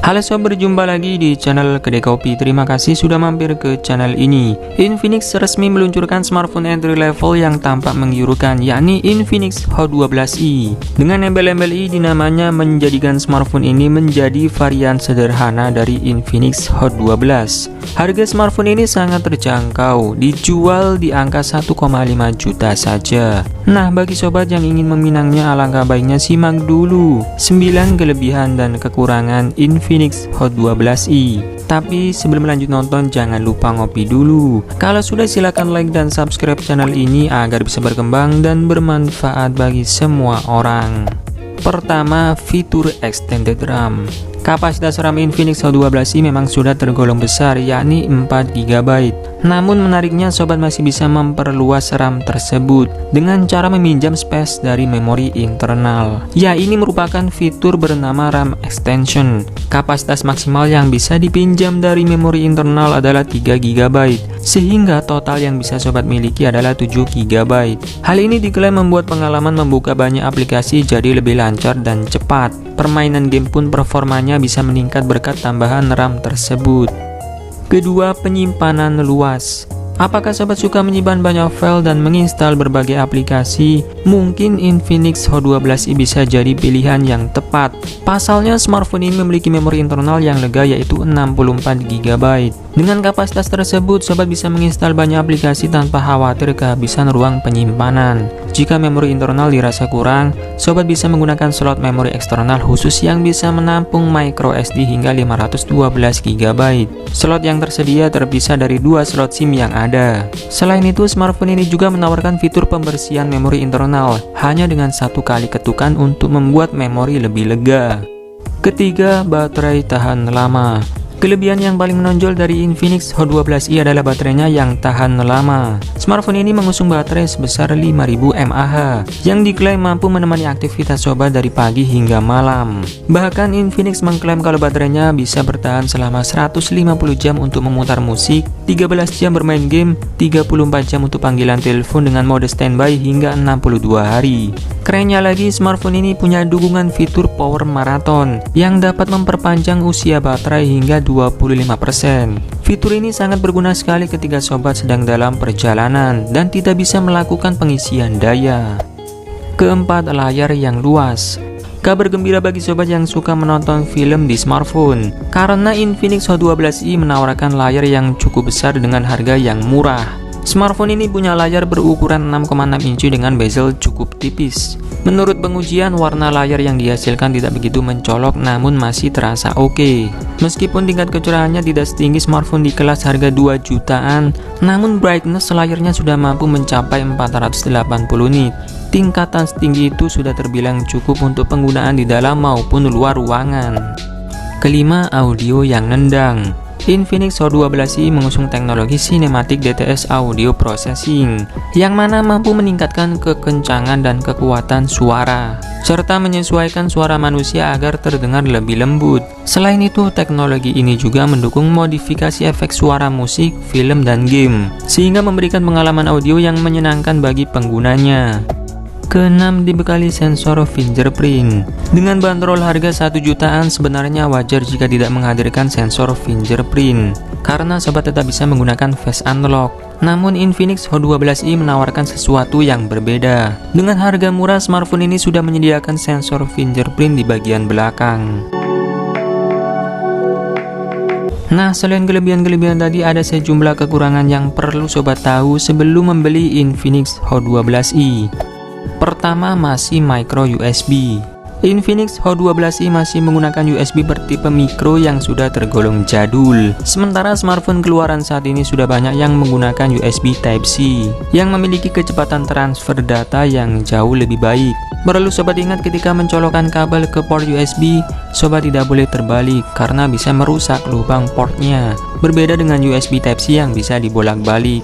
Halo sob, berjumpa lagi di channel Kedai Kopi. Terima kasih sudah mampir ke channel ini. Infinix resmi meluncurkan smartphone entry level yang tampak menggiurkan, yakni Infinix Hot 12i. Dengan embel-embel i di namanya menjadikan smartphone ini menjadi varian sederhana dari Infinix Hot 12. Harga smartphone ini sangat terjangkau, dijual di angka 1,5 juta saja. Nah, bagi sobat yang ingin meminangnya, alangkah baiknya simak dulu 9 kelebihan dan kekurangan Infinix Hot 12i. Tapi sebelum lanjut nonton, jangan lupa ngopi dulu. Kalau sudah, silakan like dan subscribe channel ini agar bisa berkembang dan bermanfaat bagi semua orang. Pertama, fitur extended RAM. Kapasitas RAM Infinix Hot 12i memang sudah tergolong besar, yakni 4 GB. Namun menariknya, sobat masih bisa memperluas RAM tersebut dengan cara meminjam space dari memori internal. Ya, ini merupakan fitur bernama RAM Extension. Kapasitas maksimal yang bisa dipinjam dari memori internal adalah 3 GB, sehingga total yang bisa sobat miliki adalah 7 GB. Hal ini diklaim membuat pengalaman membuka banyak aplikasi jadi lebih lancar dan cepat. Permainan game pun performanya bisa meningkat berkat tambahan RAM tersebut. Kedua, penyimpanan luas. Apakah sobat suka menyimpan banyak file dan menginstal berbagai aplikasi? Mungkin Infinix Hot 12i bisa jadi pilihan yang tepat. Pasalnya, smartphone ini memiliki memori internal yang lega, yaitu 64 GB. Dengan kapasitas tersebut, sobat bisa menginstal banyak aplikasi tanpa khawatir kehabisan ruang penyimpanan. Jika memori internal dirasa kurang, sobat bisa menggunakan slot memori eksternal khusus yang bisa menampung micro SD hingga 512 GB. Slot yang tersedia terpisah dari 2 slot SIM yang ada. Selain itu, smartphone ini juga menawarkan fitur pembersihan memori internal hanya dengan 1 kali ketukan untuk membuat memori lebih lega. Ketiga, baterai tahan lama. Kelebihan yang paling menonjol dari Infinix Hot 12i adalah baterainya yang tahan lama. Smartphone ini mengusung baterai sebesar 5000 mAh yang diklaim mampu menemani aktivitas sobat dari pagi hingga malam. Bahkan Infinix mengklaim kalau baterainya bisa bertahan selama 150 jam untuk memutar musik, 13 jam bermain game, 34 jam untuk panggilan telepon dengan mode standby hingga 62 hari. Kerennya lagi, smartphone ini punya dukungan fitur power marathon yang dapat memperpanjang usia baterai hingga 25%. Fitur ini sangat berguna sekali ketika sobat sedang dalam perjalanan dan tidak bisa melakukan pengisian daya. Keempat, layar yang luas. Kabar gembira bagi sobat yang suka menonton film di smartphone, karena Infinix Hot 12i menawarkan layar yang cukup besar dengan harga yang murah. Smartphone ini punya layar berukuran 6,6 inci dengan bezel cukup tipis. Menurut pengujian, warna layar yang dihasilkan tidak begitu mencolok, namun masih terasa oke. Meskipun tingkat kecerahannya tidak setinggi smartphone di kelas harga 2 jutaan, namun brightness layarnya sudah mampu mencapai 480 nit. Tingkatan setinggi itu sudah terbilang cukup untuk penggunaan di dalam maupun luar ruangan. Kelima, audio yang nendang. Infinix Hot 12i mengusung teknologi Cinematic DTS Audio Processing yang mana mampu meningkatkan kekencangan dan kekuatan suara serta menyesuaikan suara manusia agar terdengar lebih lembut. Selain itu, teknologi ini juga mendukung modifikasi efek suara musik, film, dan game sehingga memberikan pengalaman audio yang menyenangkan bagi penggunanya. Keenam, dibekali sensor fingerprint. Dengan bandrol harga 1 jutaan, sebenarnya wajar jika tidak menghadirkan sensor fingerprint karena sobat tetap bisa menggunakan face unlock. Namun Infinix Hot 12i menawarkan sesuatu yang berbeda. Dengan harga murah, smartphone ini sudah menyediakan sensor fingerprint di bagian belakang. Nah, selain kelebihan-kelebihan tadi, ada sejumlah kekurangan yang perlu sobat tahu sebelum membeli Infinix Hot 12i. Pertama, masih micro USB. Infinix Hot 12i masih menggunakan USB bertipe micro yang sudah tergolong jadul. Sementara smartphone keluaran saat ini sudah banyak yang menggunakan USB Type-C yang memiliki kecepatan transfer data yang jauh lebih baik. Perlu sobat ingat ketika mencolokkan kabel ke port USB, sobat tidak boleh terbalik karena bisa merusak lubang portnya. Berbeda dengan USB Type-C yang bisa dibolak-balik.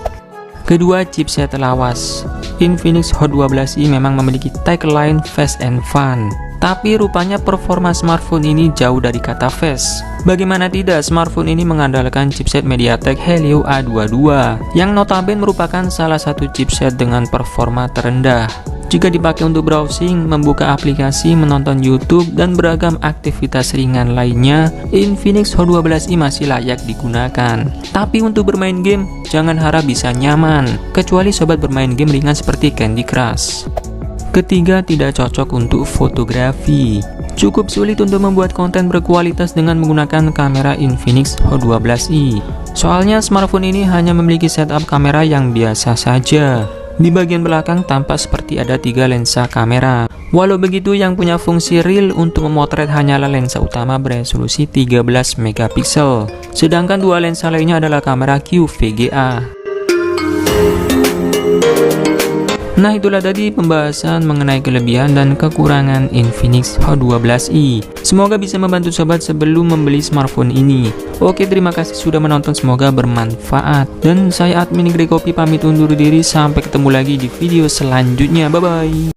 Kedua, chipset lawas. Infinix Hot 12i memang memiliki tagline Fast and Fun, tapi rupanya performa smartphone ini jauh dari kata fast. Bagaimana tidak, smartphone ini mengandalkan chipset MediaTek Helio A22 yang notabene merupakan salah satu chipset dengan performa terendah. jika dipakai untuk browsing, membuka aplikasi, menonton YouTube, dan beragam aktivitas ringan lainnya, Infinix Hot 12i masih layak digunakan. Tapi untuk bermain game, jangan harap bisa nyaman, kecuali sobat bermain game ringan seperti Candy Crush. Ketiga, tidak cocok untuk fotografi. Cukup sulit untuk membuat konten berkualitas dengan menggunakan kamera Infinix Hot 12i. Soalnya smartphone ini hanya memiliki setup kamera yang biasa saja. Di bagian belakang tampak seperti ada 3 lensa kamera. Walau begitu, yang punya fungsi real untuk memotret hanyalah lensa utama beresolusi 13 megapiksel. Sedangkan 2 lensa lainnya adalah kamera QVGA. Nah, itulah tadi pembahasan mengenai kelebihan dan kekurangan Infinix Hot 12i. Semoga bisa membantu sobat sebelum membeli smartphone ini. Oke, terima kasih sudah menonton, semoga bermanfaat. Dan saya admin Gregopi pamit undur diri, sampai ketemu lagi di video selanjutnya. Bye-bye.